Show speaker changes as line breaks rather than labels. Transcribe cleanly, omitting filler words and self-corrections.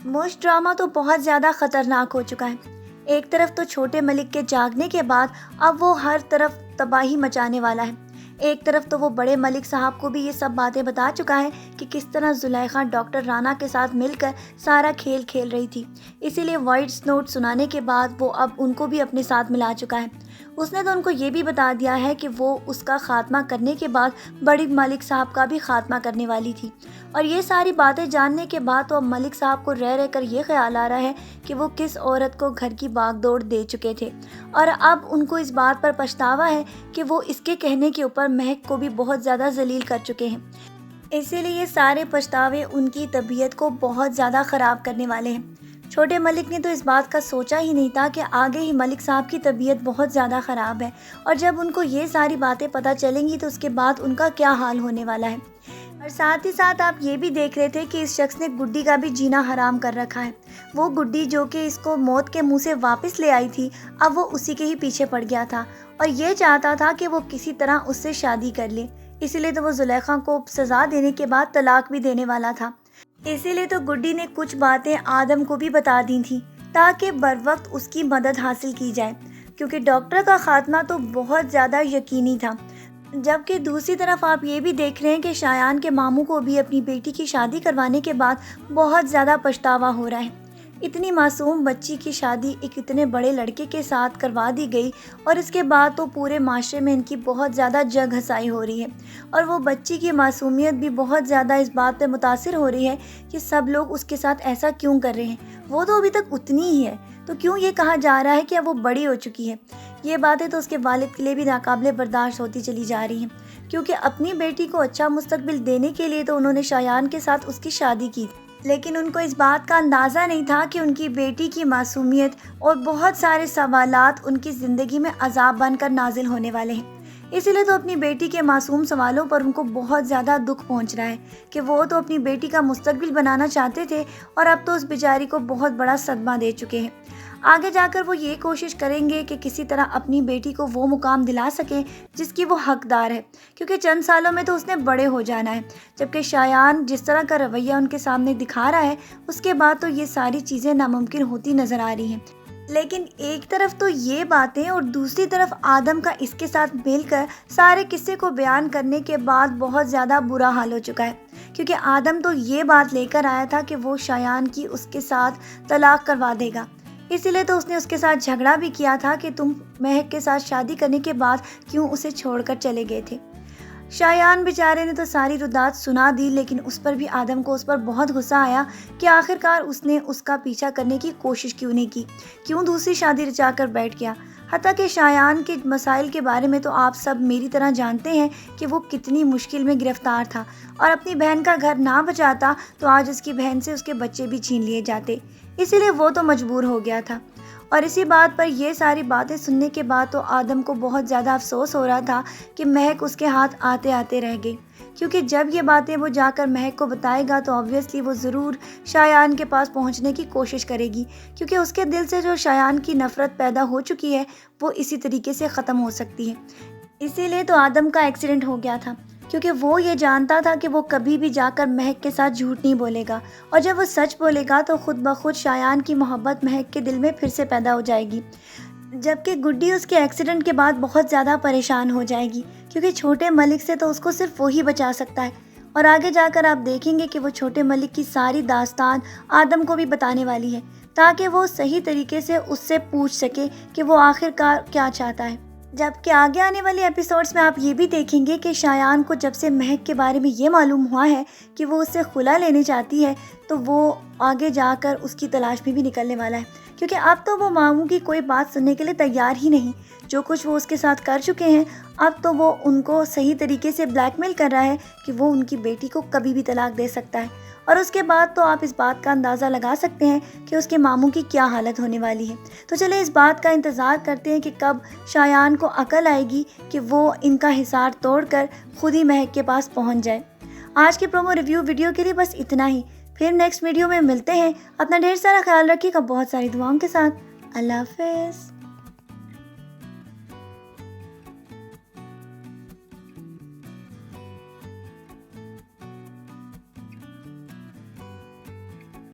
موش drama تو بہت زیادہ خطرناک ہو چکا ہے۔ ایک طرف تو چھوٹے ملک کے جاگنے کے بعد اب وہ ہر طرف تباہی مچانے والا ہے، ایک طرف تو وہ بڑے ملک صاحب کو بھی یہ سب باتیں بتا چکا ہے کہ کس طرح زلیخا ڈاکٹر رانا کے ساتھ مل کر سارا کھیل کھیل رہی تھی، اسی لیے وائس نوٹ سنانے کے بعد وہ اب ان کو بھی اپنے ساتھ ملا چکا ہے۔ اس نے تو ان کو یہ بھی بتا دیا ہے کہ وہ اس کا خاتمہ کرنے کے بعد بڑی ملک صاحب کا بھی خاتمہ کرنے والی تھی، اور یہ ساری باتیں جاننے کے بعد تو اب ملک صاحب کو رہ کر یہ خیال آ رہا ہے کہ وہ کس عورت کو گھر کی باغ دوڑ دے چکے تھے، اور اب ان کو اس بات پر پچھتاوا ہے کہ وہ اس کے کہنے کے اوپر مہک کو بھی بہت زیادہ ذلیل کر چکے ہیں۔ اسی لیے یہ سارے پچھتاوے ان کی طبیعت کو بہت زیادہ خراب کرنے والے ہیں۔ چھوٹے ملک نے تو اس بات کا سوچا ہی نہیں تھا کہ آگے ہی ملک صاحب کی طبیعت بہت زیادہ خراب ہے، اور جب ان کو یہ ساری باتیں پتہ چلیں گی تو اس کے بعد ان کا کیا حال ہونے والا ہے۔ اور ساتھ ہی ساتھ آپ یہ بھی دیکھ رہے تھے کہ اس شخص نے گڈی کا بھی جینا حرام کر رکھا ہے۔ وہ گڈی جو کہ اس کو موت کے منہ سے واپس لے آئی تھی، اب وہ اسی کے ہی پیچھے پڑ گیا تھا اور یہ چاہتا تھا کہ وہ کسی طرح اس سے شادی کر لے، اسی لیے تو وہ زلیخا کو سزا دینے کے بعد طلاق بھی دینے والا تھا۔ اسی لیے تو گڈی نے کچھ باتیں آدم کو بھی بتا دی تھیں تاکہ بروقت اس کی مدد حاصل کی جائے، کیونکہ ڈاکٹر کا خاتمہ تو بہت زیادہ یقینی تھا۔ جبکہ دوسری طرف آپ یہ بھی دیکھ رہے ہیں کہ شایان کے ماموں کو بھی اپنی بیٹی کی شادی کروانے کے بعد بہت زیادہ پچھتاوا ہو رہا ہے۔ اتنی معصوم بچی کی شادی ایک اتنے بڑے لڑکے کے ساتھ کروا دی گئی، اور اس کے بعد تو پورے معاشرے میں ان کی بہت زیادہ جگ ہنسائی ہو رہی ہے، اور وہ بچی کی معصومیت بھی بہت زیادہ اس بات پہ متاثر ہو رہی ہے کہ سب لوگ اس کے ساتھ ایسا کیوں کر رہے ہیں، وہ تو ابھی تک اتنی ہی ہے، تو کیوں یہ کہا جا رہا ہے کہ اب وہ بڑی ہو چکی ہے۔ یہ باتیں تو اس کے والد کے لیے بھی ناقابل برداشت ہوتی چلی جا رہی ہیں، کیونکہ اپنی بیٹی کو اچھا مستقبل دینے کے لیے تو انہوں نے شایان کے ساتھ اس کی شادی کی، لیکن ان کو اس بات کا اندازہ نہیں تھا کہ ان کی بیٹی کی معصومیت اور بہت سارے سوالات ان کی زندگی میں عذاب بن کر نازل ہونے والے ہیں۔ اسی لیے تو اپنی بیٹی کے معصوم سوالوں پر ان کو بہت زیادہ دکھ پہنچ رہا ہے کہ وہ تو اپنی بیٹی کا مستقبل بنانا چاہتے تھے، اور اب تو اس بیچاری کو بہت بڑا صدمہ دے چکے ہیں۔ آگے جا کر وہ یہ کوشش کریں گے کہ کسی طرح اپنی بیٹی کو وہ مقام دلا سکیں جس کی وہ حقدار ہے، کیونکہ چند سالوں میں تو اس نے بڑے ہو جانا ہے، جبکہ شایان جس طرح کا رویہ ان کے سامنے دکھا رہا ہے اس کے بعد تو یہ ساری چیزیں ناممکن ہوتی نظر آ رہی ہیں۔ لیکن ایک طرف تو یہ باتیں اور دوسری طرف آدم کا اس کے ساتھ مل کر سارے قصے کو بیان کرنے کے بعد بہت زیادہ برا حال ہو چکا ہے، کیونکہ آدم تو یہ بات لے کر آیا تھا کہ وہ شایان کی اس کے ساتھ طلاق کروا دے گا، اسی لیے تو اس نے اس کے ساتھ جھگڑا بھی کیا تھا کہ تم مہک کے ساتھ شادی کرنے کے بعد کیوں اسے چھوڑ کر چلے گئے تھے۔ شایان بیچارے نے تو ساری ردات سنا دی، لیکن اس پر بھی آدم کو اس پر بہت غصہ آیا کہ آخرکار اس نے اس کا پیچھا کرنے کی کوشش کیوں نہیں کی، کیوں دوسری شادی رچا کر بیٹھ گیا۔ حتیٰ کہ شایان کے مسائل کے بارے میں تو آپ سب میری طرح جانتے ہیں کہ وہ کتنی مشکل میں گرفتار تھا، اور اپنی بہن کا گھر نہ بچاتا تو آج اس کی بہن سے اس کے بچے بھی چھین لیے جاتے، اسی لیے وہ تو مجبور ہو گیا تھا۔ اور اسی بات پر یہ ساری باتیں سننے کے بعد تو آدم کو بہت زیادہ افسوس ہو رہا تھا کہ مہک اس کے ہاتھ آتے آتے رہ گئی، کیونکہ جب یہ باتیں وہ جا کر مہک کو بتائے گا تو آبویسلی وہ ضرور شایان کے پاس پہنچنے کی کوشش کرے گی، کیونکہ اس کے دل سے جو شایان کی نفرت پیدا ہو چکی ہے وہ اسی طریقے سے ختم ہو سکتی ہے۔ اسی لیے تو آدم کا ایکسیڈنٹ ہو گیا تھا، کیونکہ وہ یہ جانتا تھا کہ وہ کبھی بھی جا کر مہک کے ساتھ جھوٹ نہیں بولے گا، اور جب وہ سچ بولے گا تو خود بخود شایان کی محبت مہک کے دل میں پھر سے پیدا ہو جائے گی، جبکہ گڈی اس کے ایکسیڈنٹ کے بعد بہت زیادہ پریشان ہو جائے گی، کیونکہ چھوٹے ملک سے تو اس کو صرف وہی بچا سکتا ہے، اور آگے جا کر آپ دیکھیں گے کہ وہ چھوٹے ملک کی ساری داستان آدم کو بھی بتانے والی ہے، تاکہ وہ صحیح طریقے سے اس سے پوچھ سکے کہ وہ آخرکار کیا چاہتا ہے۔ جبکہ آگے آنے والے ایپیسوڈز میں آپ یہ بھی دیکھیں گے کہ شایان کو جب سے مہک کے بارے میں یہ معلوم ہوا ہے کہ وہ اس سے خلا لینے چاہتی ہے تو وہ آگے جا کر اس کی تلاش میں بھی نکلنے والا ہے، کیونکہ اب تو وہ ماموں کی کوئی بات سننے کے لیے تیار ہی نہیں۔ جو کچھ وہ اس کے ساتھ کر چکے ہیں، اب تو وہ ان کو صحیح طریقے سے بلیک میل کر رہا ہے کہ وہ ان کی بیٹی کو کبھی بھی طلاق دے سکتا ہے، اور اس کے بعد تو آپ اس بات کا اندازہ لگا سکتے ہیں کہ اس کے ماموں کی کیا حالت ہونے والی ہے۔ تو چلے اس بات کا انتظار کرتے ہیں کہ کب شایان کو عقل آئے گی کہ وہ ان کا حصار توڑ کر خود ہی مہک کے پاس پہنچ جائے۔ آج کی پرومو ریویو ویڈیو کے لیے بس اتنا ہی، پھر نیکسٹ ویڈیو میں ملتے ہیں۔ اپنا ڈھیر سارا خیال رکھیے گا بہت ساری دعاؤں کے ساتھ۔ اللہ حافظ۔